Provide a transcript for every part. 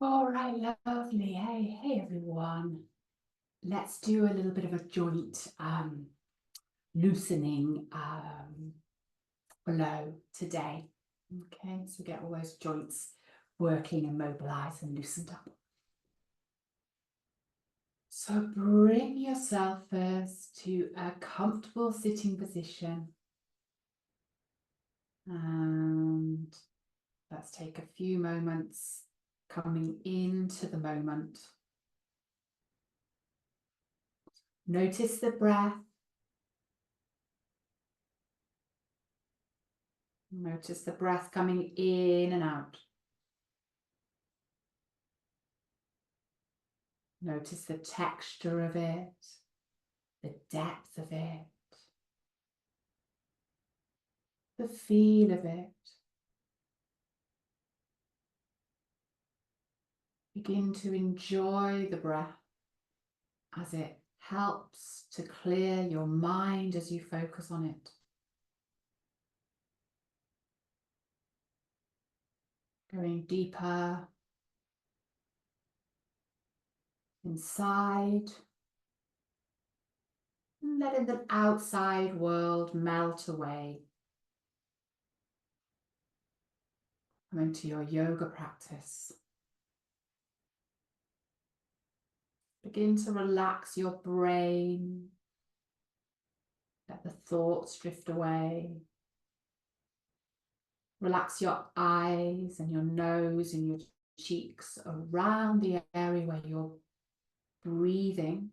All right, lovely. Hey everyone. Let's do a little bit of a joint loosening below today. Okay, so get all those joints working and mobilized and loosened up. So bring yourself first to a comfortable sitting position. And let's take a few moments coming into the moment. Notice the breath. Notice the breath coming in and out. Notice the texture of it, the depth of it, the feel of it. Begin to enjoy the breath as it helps to clear your mind as you focus on it. Going deeper inside, and letting the outside world melt away. Coming to your yoga practice. Begin to relax your brain. Let the thoughts drift away. Relax your eyes and your nose and your cheeks around the area where you're breathing.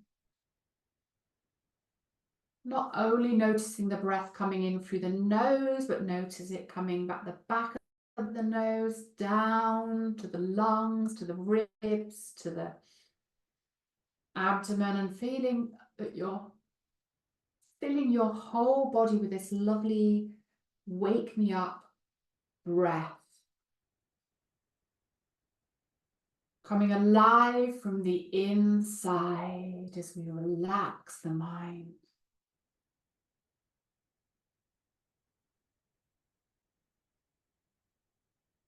Not only noticing the breath coming in through the nose, but notice it coming back the back of the nose, down to the lungs, to the ribs, to the abdomen, and feeling that you're filling your whole body with this lovely wake me up breath. Coming alive from the inside as we relax the mind.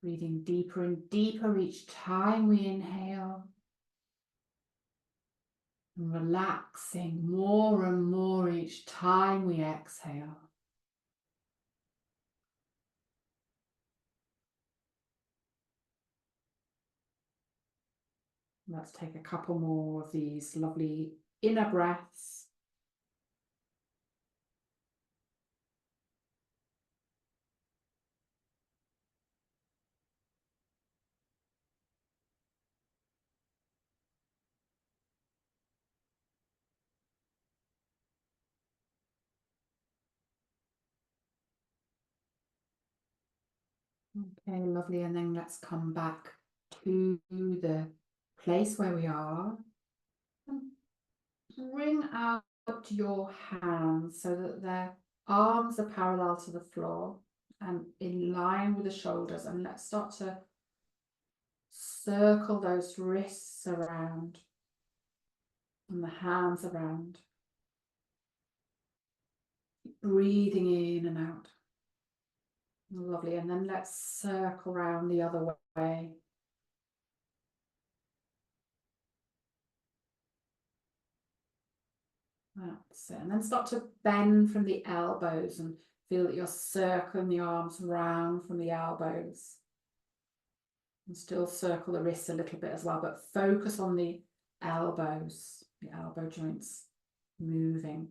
Breathing deeper and deeper each time we inhale. And relaxing more and more each time we exhale. Let's take a couple more of these lovely inner breaths. Okay, lovely. And then let's come back to the place where we are. And bring out your hands so that their arms are parallel to the floor and in line with the shoulders. And let's start to circle those wrists around and the hands around. Breathing in and out. Lovely. And then let's circle around the other way. That's it. And then start to bend from the elbows and feel that you're circling the arms round from the elbows. And still circle the wrists a little bit as well, but focus on the elbows, the elbow joints moving.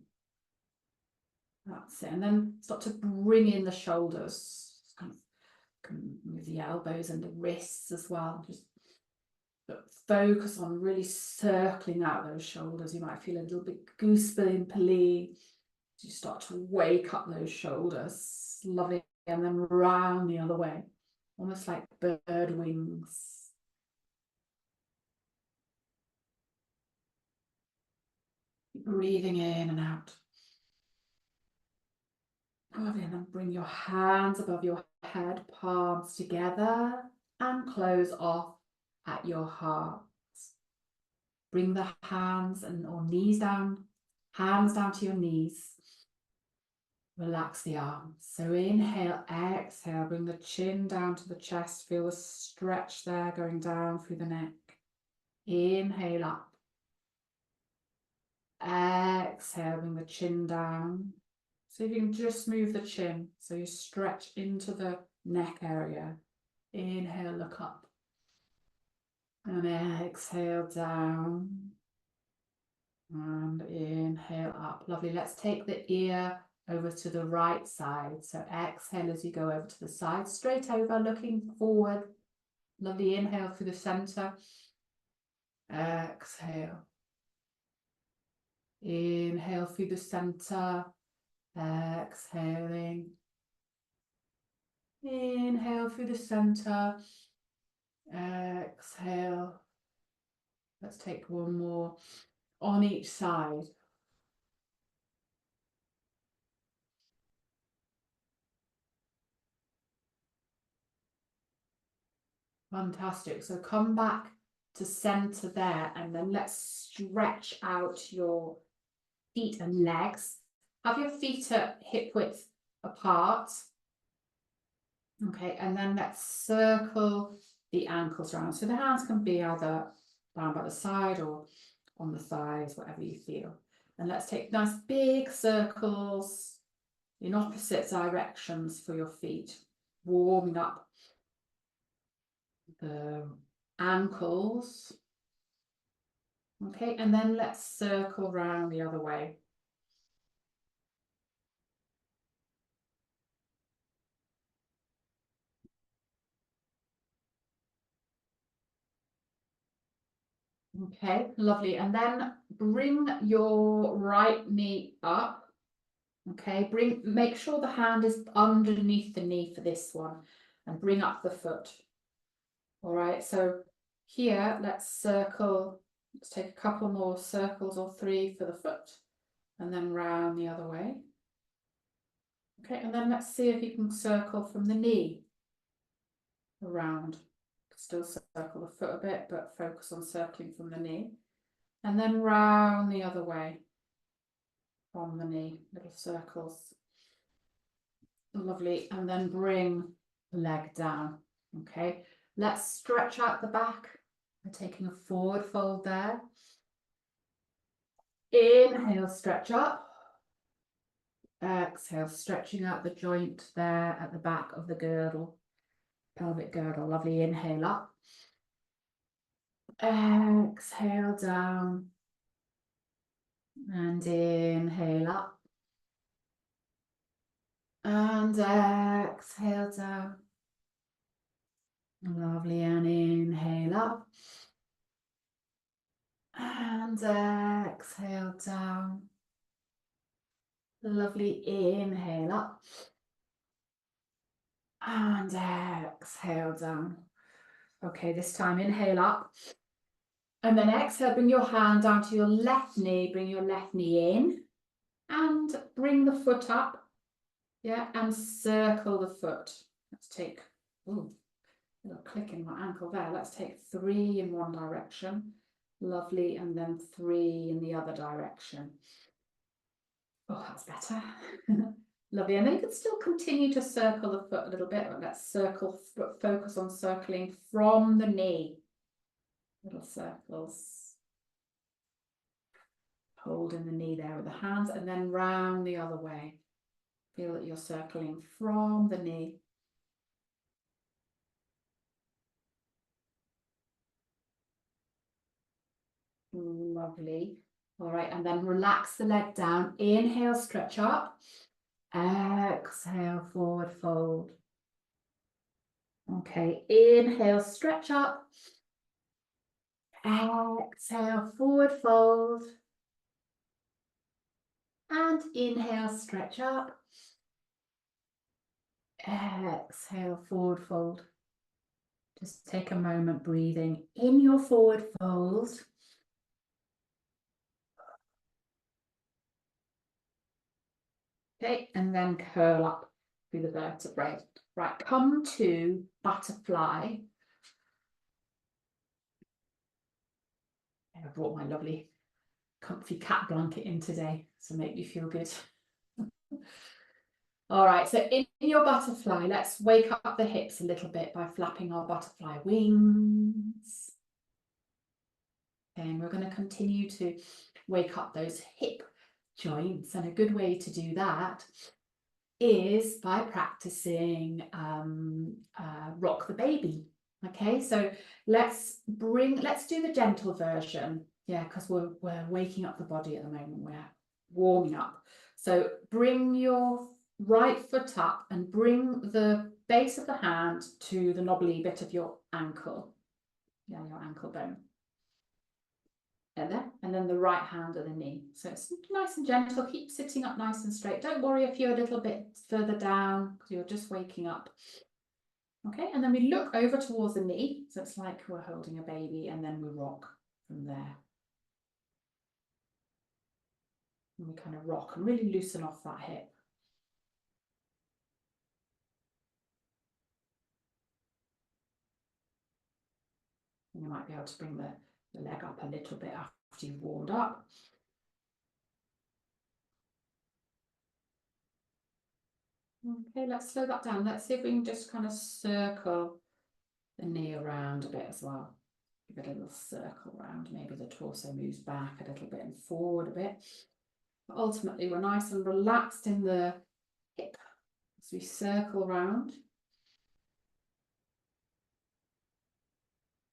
That's it. And then start to bring in the shoulders. Kind of move the elbows and the wrists as well. Just focus on really circling out those shoulders. You might feel a little bit goosebumpy. You start to wake up those shoulders. Lovely. And then round the other way. Almost like bird wings. Breathing in and out. Lovely. And then bring your hands above your head, palms together, and close off at your heart. Bring the hands or knees down, hands down to your knees. Relax the arms. So inhale, exhale, bring the chin down to the chest. Feel the stretch there going down through the neck. Inhale up. Exhale, bring the chin down. So if you can just move the chin, so you stretch into the neck area. Inhale, look up. And exhale down. And inhale up. Lovely. Let's take the ear over to the right side. So exhale as you go over to the side, straight over, looking forward. Lovely. Inhale through the center. Exhale. Inhale through the center. Exhaling. Inhale through the center. Exhale. Let's take one more on each side. Fantastic. So come back to center there, and then let's stretch out your feet and legs. Have your feet at hip width apart. Okay, and then let's circle the ankles around. So the hands can be either down by the side or on the thighs, whatever you feel. And let's take nice big circles in opposite directions for your feet, warming up the ankles. Okay, and then let's circle round the other way. Okay, lovely. And then bring your right knee up. Okay, make sure the hand is underneath the knee for this one, and bring up the foot. All right, so here, let's circle. Let's take a couple more circles or 3 for the foot, and then round the other way. Okay, and then let's see if you can circle from the knee around. Still circle the foot a bit, but focus on circling from the knee. And then round the other way from the knee, little circles. Lovely. And then bring the leg down. Okay, let's stretch out the back by taking a forward fold there. Inhale, stretch up. Exhale, stretching out the joint there at the back of the girdle, pelvic girdle. Lovely. Inhale up. Exhale down. And inhale up. And exhale down. Lovely. And inhale up. And exhale down. Lovely. Inhale up. And exhale down. Okay, this time inhale up. And then exhale, bring your hand down to your left knee. Bring your left knee in. And bring the foot up. Yeah, and circle the foot. Let's take, ooh, a little click in my ankle there. Let's take 3 in one direction. Lovely. And then 3 in the other direction. Oh, that's better. Lovely. And then you can still continue to circle the foot a little bit, but let's circle, focus on circling from the knee. Little circles. Holding the knee there with the hands, and then round the other way. Feel that you're circling from the knee. Lovely. All right, and then relax the leg down. Inhale, stretch up. Exhale, forward fold. Okay, inhale, stretch up. Exhale, forward fold. And inhale, stretch up. Exhale, forward fold. Just take a moment breathing in your forward fold. Okay, and then curl up through the vertebrae. Right, come to butterfly. I brought my lovely comfy cat blanket in today to make you feel good. All right, so in your butterfly, let's wake up the hips a little bit by flapping our butterfly wings. And we're going to continue to wake up those hip joints. And a good way to do that is by practicing rock the baby. Okay, so let's do the gentle version. Yeah, because we're waking up the body at the moment. We're warming up. So bring your right foot up and bring the base of the hand to the knobbly bit of your ankle. Yeah, your ankle bone. There, and then the right hand at the knee. So it's nice and gentle. Keep sitting up nice and straight. Don't worry if you're a little bit further down because you're just waking up. Okay, and then we look over towards the knee. So it's like we're holding a baby, and then we rock from there. And we kind of rock and really loosen off that hip. And you might be able to bring the leg up a little bit after you've warmed up. Okay, let's slow that down. Let's see if we can just kind of circle the knee around a bit as well. Give it a little circle around. Maybe the torso moves back a little bit and forward a bit. But ultimately, we're nice and relaxed in the hip as we circle round.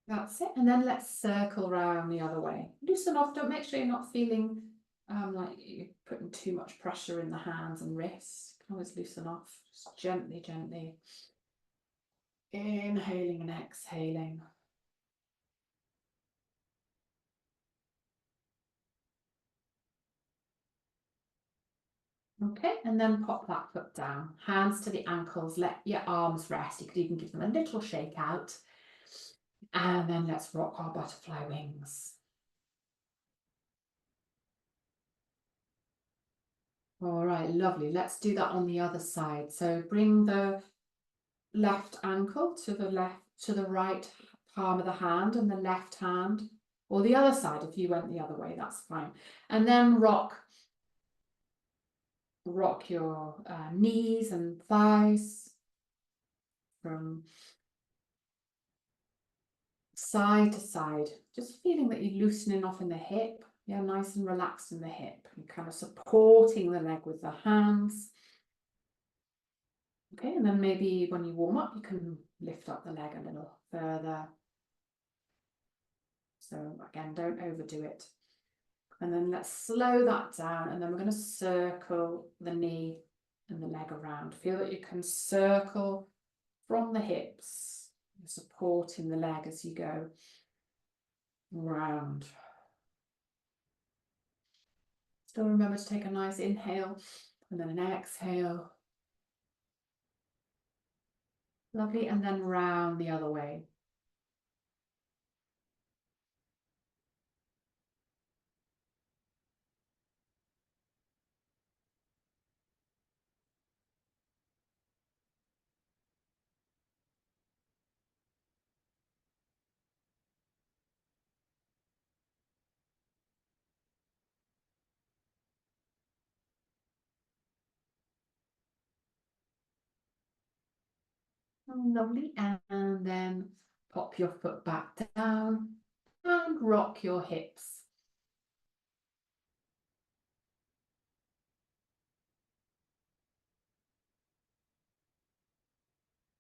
That's it. And then let's circle round the other way. Loosen off. Don't make sure you're not feeling like you're putting too much pressure in the hands and wrists. You can always loosen off. Just gently, gently. Inhaling and exhaling. Okay, and then pop that foot down. Hands to the ankles. Let your arms rest. You could even give them a little shake out. And then let's rock our butterfly wings. All right, lovely. Let's do that on the other side. So bring the left ankle to the right palm of the hand and the left hand, or the other side if you went the other way, that's fine. And then rock your knees and thighs from side to side, just feeling that you're loosening off in the hip. Yeah, nice and relaxed in the hip. You're kind of supporting the leg with the hands. Okay, and then maybe when you warm up, you can lift up the leg a little further. So again, don't overdo it. And then let's slow that down, and then we're going to circle the knee and the leg around. Feel that you can circle from the hips, supporting the leg as you go round. Still remember to take a nice inhale and then an exhale. Lovely, and then round the other way. Lovely, and then pop your foot back down and rock your hips.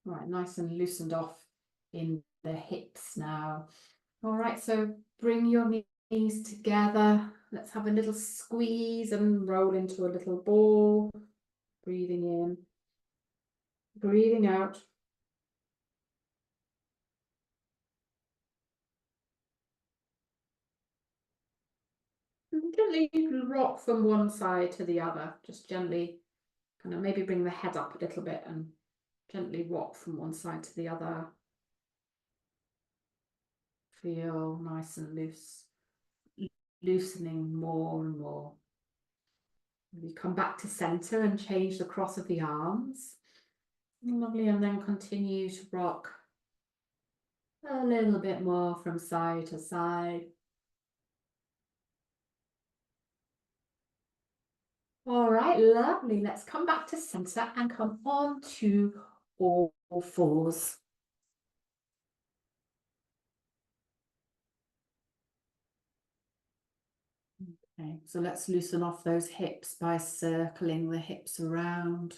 Right, nice and loosened off in the hips now. All right, so bring your knees together. Let's have a little squeeze and roll into a little ball. Breathing in, breathing out. And gently rock from one side to the other. Just gently kind of maybe bring the head up a little bit and gently rock from one side to the other. Feel nice and loose, loosening more and more. You come back to center and change the cross of the arms. Lovely, and then continue to rock a little bit more from side to side. All right, lovely. Let's come back to center and come on to all fours. Okay, so let's loosen off those hips by circling the hips around.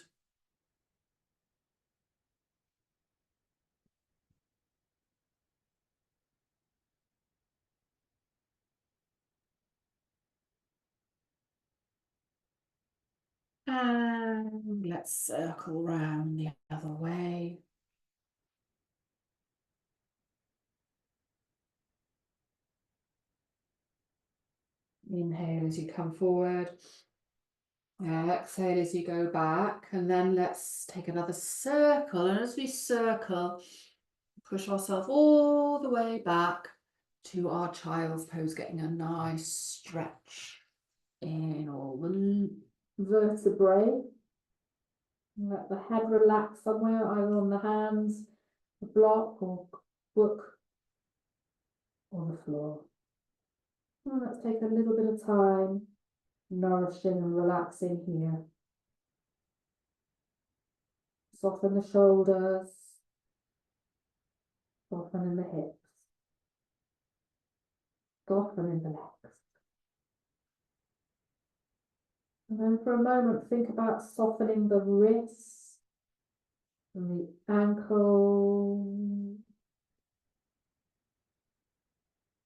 And let's circle round the other way. Inhale as you come forward. Exhale as you go back. And then let's take another circle. And as we circle, push ourselves all the way back to our child's pose, getting a nice stretch in all the vertebrae. Let the head relax somewhere, either on the hands, the block, or book, or the floor. And let's take a little bit of time nourishing and relaxing here. Soften the shoulders, softening the hips, softening the legs. And then for a moment, think about softening the wrists and the ankle.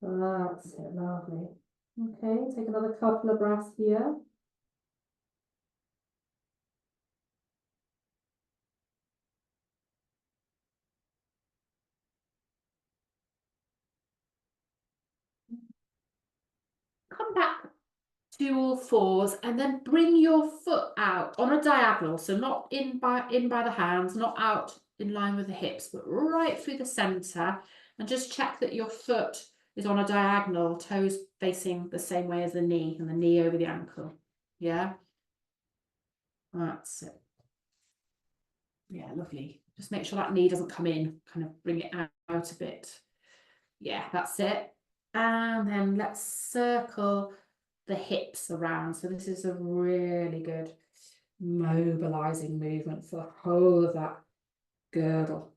That's it, lovely. Okay, take another couple of breaths here. Come back to all fours and then bring your foot out on a diagonal, so not in by the hands, not out in line with the hips, but right through the center, and just check that your foot is on a diagonal, toes facing the same way as the knee, and the knee over the ankle. Yeah, that's it. Yeah, lovely. Just make sure that knee doesn't come in, kind of bring it out a bit. Yeah, that's it. And then let's circle the hips around. So this is a really good mobilizing movement for the whole of that girdle.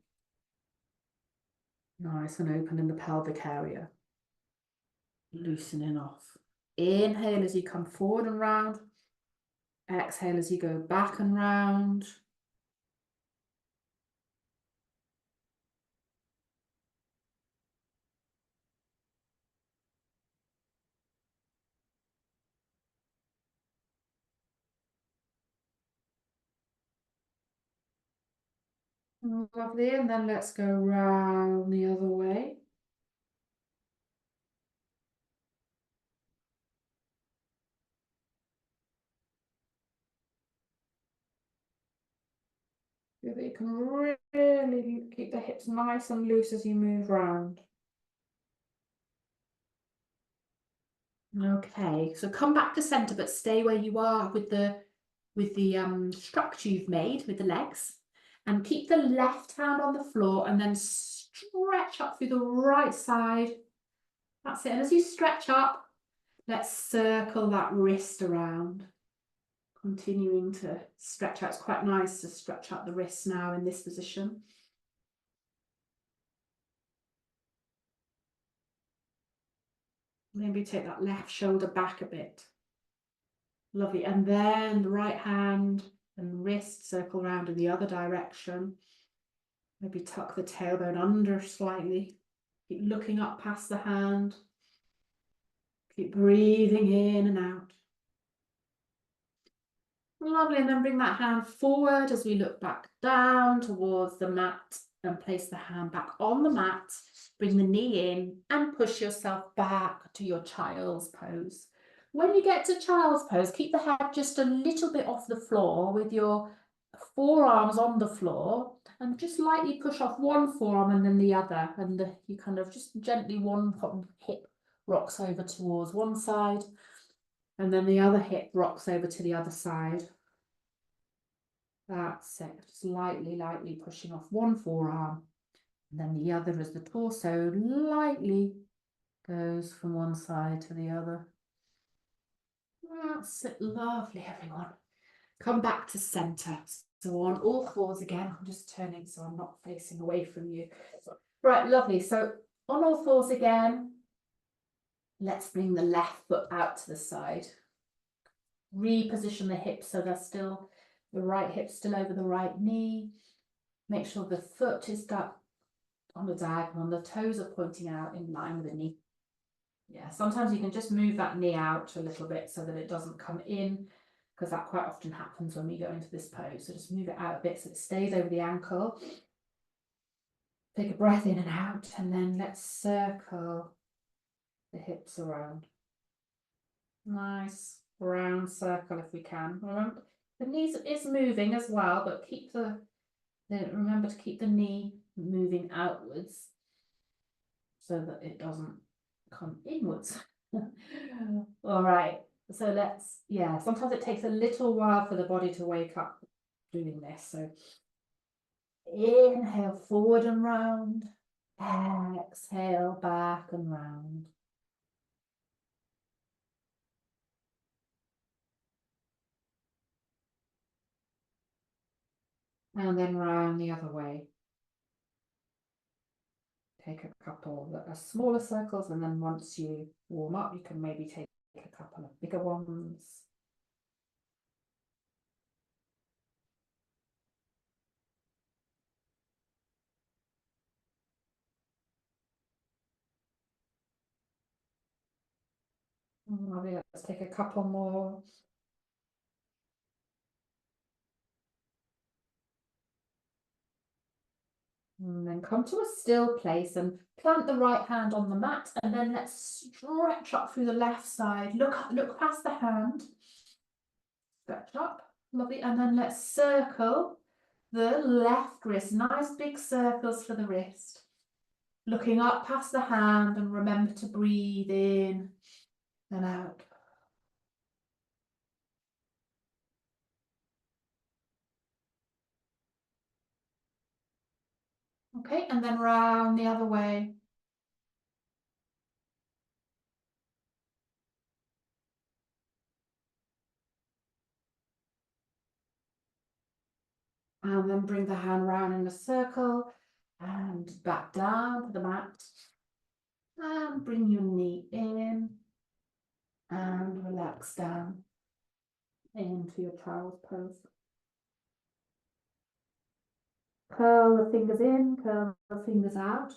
Nice and open in the pelvic area. Loosening off. Inhale as you come forward and round. Exhale as you go back and round. Lovely, and then let's go round the other way. You can really keep the hips nice and loose as you move round. Okay, so come back to center, but stay where you are with the structure you've made with the legs, and keep the left hand on the floor and then stretch up through the right side. That's it. And as you stretch up, let's circle that wrist around, continuing to stretch out. It's quite nice to stretch out the wrist now in this position. Maybe take that left shoulder back a bit. Lovely. And then the right hand and wrist circle around in the other direction. Maybe tuck the tailbone under slightly. Keep looking up past the hand. Keep breathing in and out. Lovely. And then bring that hand forward as we look back down towards the mat and place the hand back on the mat. Bring the knee in and push yourself back to your child's pose. When you get to child's pose, keep the head just a little bit off the floor with your forearms on the floor, and just lightly push off one forearm and then the other, and you kind of just gently, one hip rocks over towards one side and then the other hip rocks over to the other side. That's it. Just lightly pushing off one forearm, and then the other as the torso lightly goes from one side to the other. That's it. Lovely, everyone. Come back to center. So on all fours again. I'm just turning so I'm not facing away from you. Right, lovely. So on all fours again. Let's bring the left foot out to the side. Reposition the hips so they're still, the right hip still over the right knee. Make sure the foot is got on the diagonal, the toes are pointing out in line with the knee. Yeah, sometimes you can just move that knee out a little bit so that it doesn't come in, because that quite often happens when we go into this pose. So just move it out a bit so it stays over the ankle. Take a breath in and out, and then let's circle the hips around. Nice round circle if we can. Remember, the knees is moving as well, but keep remember to keep the knee moving outwards so that it doesn't come inwards. All right, so let's, yeah, sometimes it takes a little while for the body to wake up doing this. So inhale forward and round, exhale back and round. And then round the other way. Take a couple that are smaller circles, and then once you warm up, you can maybe take a couple of bigger ones. Maybe let's take a couple more. And then come to a still place and plant the right hand on the mat, and then let's stretch up through the left side. Look past the hand. Stretch up, lovely, and then let's circle the left wrist. Nice big circles for the wrist. Looking up past the hand, and remember to breathe in and out. Okay, and then round the other way. And then bring the hand round in a circle and back down to the mat. And bring your knee in and relax down into your child's pose. Curl the fingers in, curl the fingers out.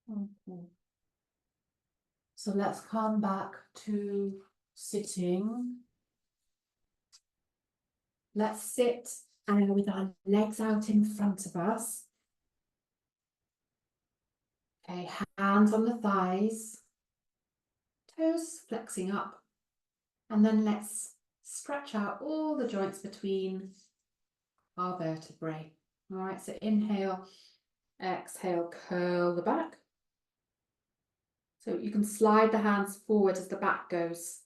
Okay. So let's come back to sitting. Let's sit with our legs out in front of us. Okay, hands on the thighs, toes flexing up, and then let's stretch out all the joints between our vertebrae. All right, so inhale, exhale, curl the back. So you can slide the hands forward as the back goes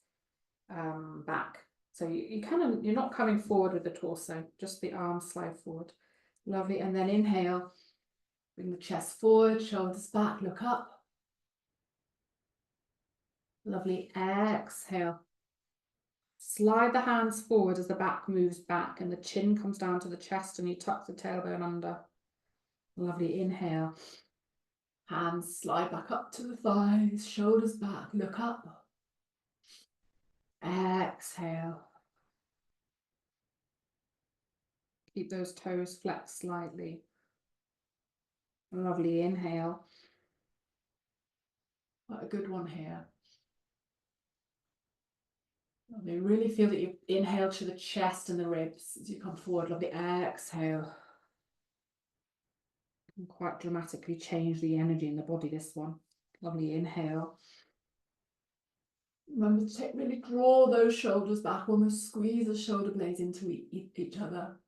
back. So you're not coming forward with the torso, just the arms slide forward. Lovely, and then inhale, bring the chest forward, shoulders back, look up. Lovely, exhale. Slide the hands forward as the back moves back and the chin comes down to the chest and you tuck the tailbone under. Lovely, inhale. Hands slide back up to the thighs, shoulders back, look up. Exhale. Keep those toes flexed slightly. Lovely, inhale. What a good one here. Lovely, really feel that you inhale to the chest and the ribs as you come forward. Lovely, exhale. And quite dramatically change the energy in the body, this one. Lovely, inhale. Remember to really draw those shoulders back, almost squeeze the shoulder blades into each other.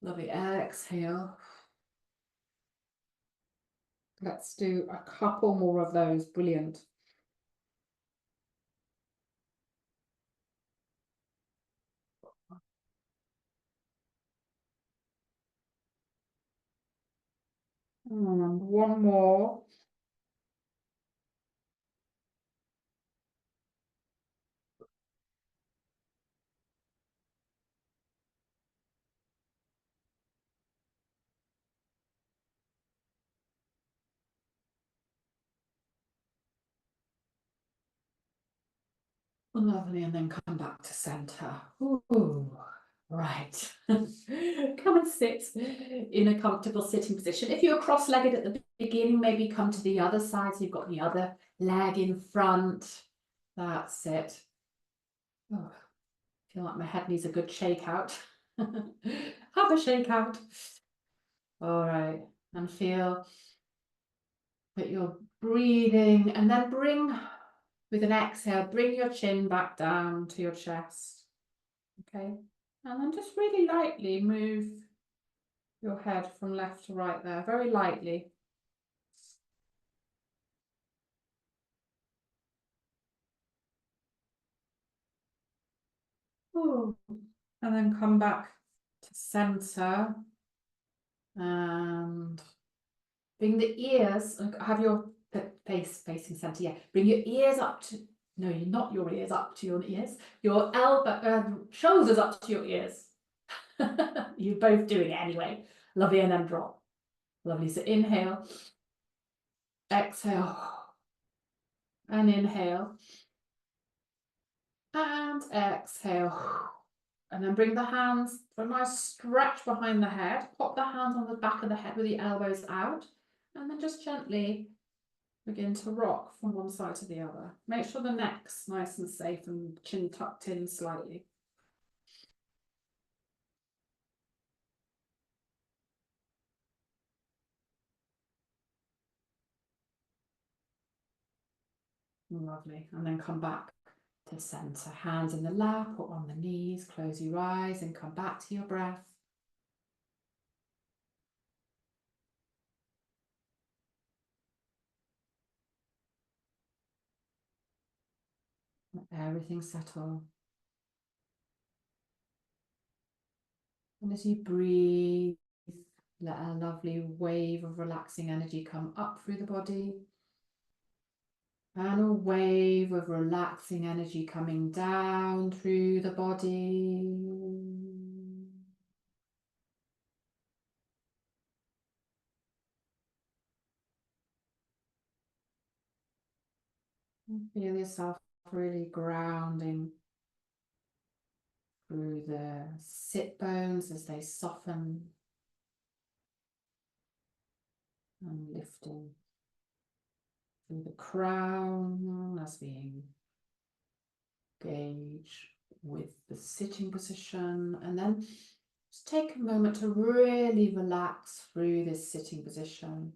Lovely, exhale. Let's do a couple more of those, brilliant. And one more. Lovely, and then come back to center. Ooh, right. Come and sit in a comfortable sitting position. If you're cross-legged at the beginning, maybe come to the other side so you've got the other leg in front. That's it. Oh, I feel like my head needs a good shake out. Have a shake out. All right, and feel that you're breathing, and then bring, with an exhale, bring your chin back down to your chest. Okay, and then just really lightly move your head from left to right there, very lightly. Ooh. And then come back to center and bring the ears, have your face facing center, yeah. Bring your ears up to, no, you're not your ears up to your ears, your elbow, shoulders up to your ears. You're both doing it anyway. Lovely, and then drop. Lovely, so inhale, exhale, and inhale, and exhale. And then bring the hands for a nice stretch behind the head. Pop the hands on the back of the head with the elbows out. And then just gently begin to rock from one side to the other. Make sure the neck's nice and safe and chin tucked in slightly. Lovely. And then come back to center. Hands in the lap or on the knees. Close your eyes and come back to your breath. Let everything settle. And as you breathe, let a lovely wave of relaxing energy come up through the body. And a wave of relaxing energy coming down through the body. And feel yourself really grounding through the sit bones as they soften and lifting through the crown as we engage with the sitting position, and then just take a moment to really relax through this sitting position.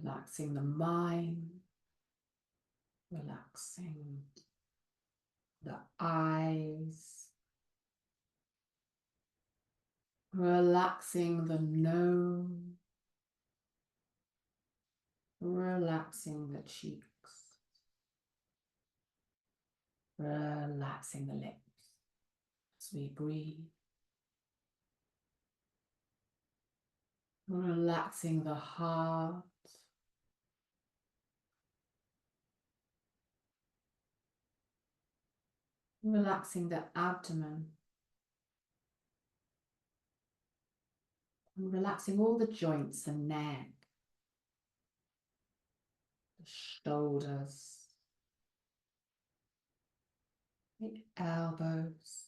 Relaxing the mind, relaxing the eyes, relaxing the nose, relaxing the cheeks, relaxing the lips as we breathe, relaxing the heart, relaxing the abdomen, and relaxing all the joints and neck, the shoulders, the elbows,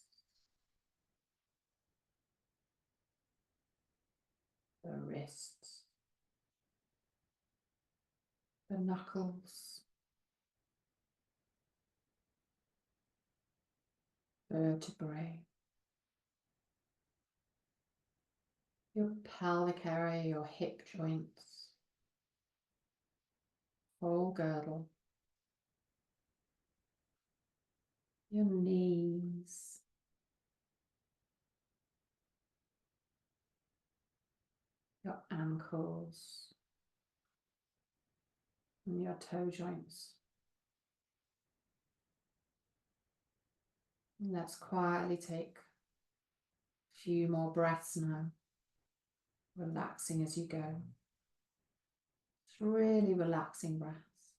the wrists, the knuckles, vertebrae, your pelvic area, your hip joints, full girdle, your knees, your ankles, and your toe joints. And let's quietly take a few more breaths now, relaxing as you go. It's really relaxing breaths.